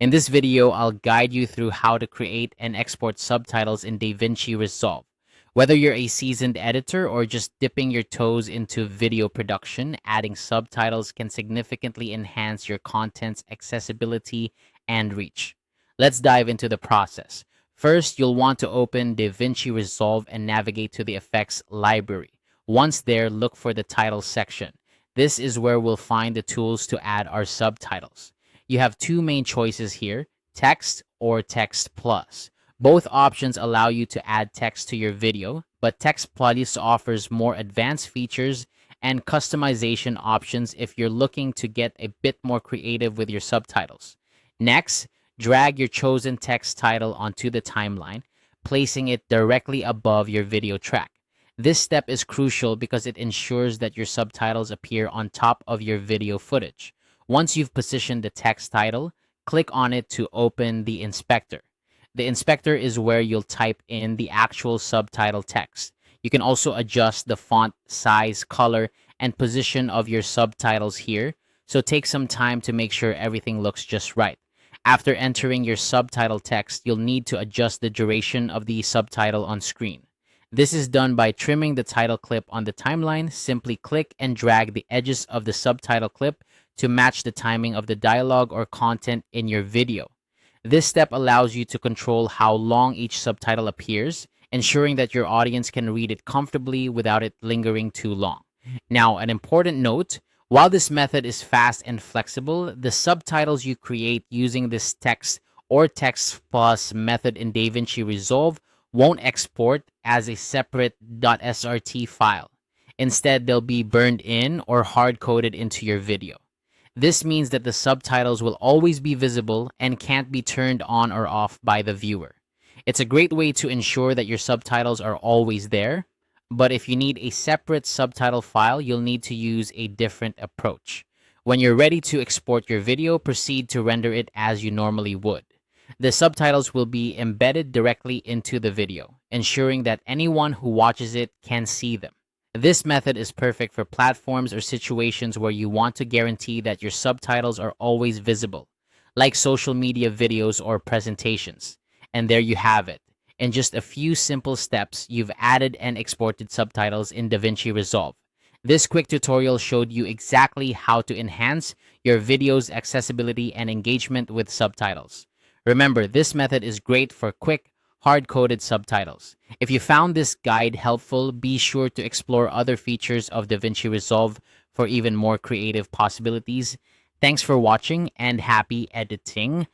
In this video, I'll guide you through how to create and export subtitles in DaVinci Resolve. Whether you're a seasoned editor or just dipping your toes into video production, adding subtitles can significantly enhance your content's accessibility and reach. Let's dive into the process. First, you'll want to open DaVinci Resolve and navigate to the effects library. Once there, look for the title section. This is where we'll find the tools to add our subtitles. You have two main choices here, text or text plus. Both options allow you to add text to your video, but text plus offers more advanced features and customization options if you're looking to get a bit more creative with your subtitles. Next, drag your chosen text title onto the timeline, placing it directly above your video track. This step is crucial because it ensures that your subtitles appear on top of your video footage. Once you've positioned the text title, click on it to open the inspector. The inspector is where you'll type in the actual subtitle text. You can also adjust the font size, color, and position of your subtitles here, so take some time to make sure everything looks just right. After entering your subtitle text, you'll need to adjust the duration of the subtitle on screen. This is done by trimming the title clip on the timeline. Simply click and drag the edges of the subtitle clip to match the timing of the dialogue or content in your video. This step allows you to control how long each subtitle appears, ensuring that your audience can read it comfortably without it lingering too long. Now, an important note, while this method is fast and flexible, the subtitles you create using this text or text plus method in DaVinci Resolve won't export as a separate .srt file. Instead, they'll be burned in or hard-coded into your video. This means that the subtitles will always be visible and can't be turned on or off by the viewer. It's a great way to ensure that your subtitles are always there, but if you need a separate subtitle file, you'll need to use a different approach. When you're ready to export your video, proceed to render it as you normally would. The subtitles will be embedded directly into the video, ensuring that anyone who watches it can see them. This method is perfect for platforms or situations where you want to guarantee that your subtitles are always visible, like social media videos or presentations. And there you have it. In just a few simple steps, you've added and exported subtitles in DaVinci Resolve. This quick tutorial showed you exactly how to enhance your video's accessibility and engagement with subtitles. Remember, this method is great for quick, hard-coded subtitles. If you found this guide helpful, be sure to explore other features of DaVinci Resolve for even more creative possibilities. Thanks for watching and happy editing.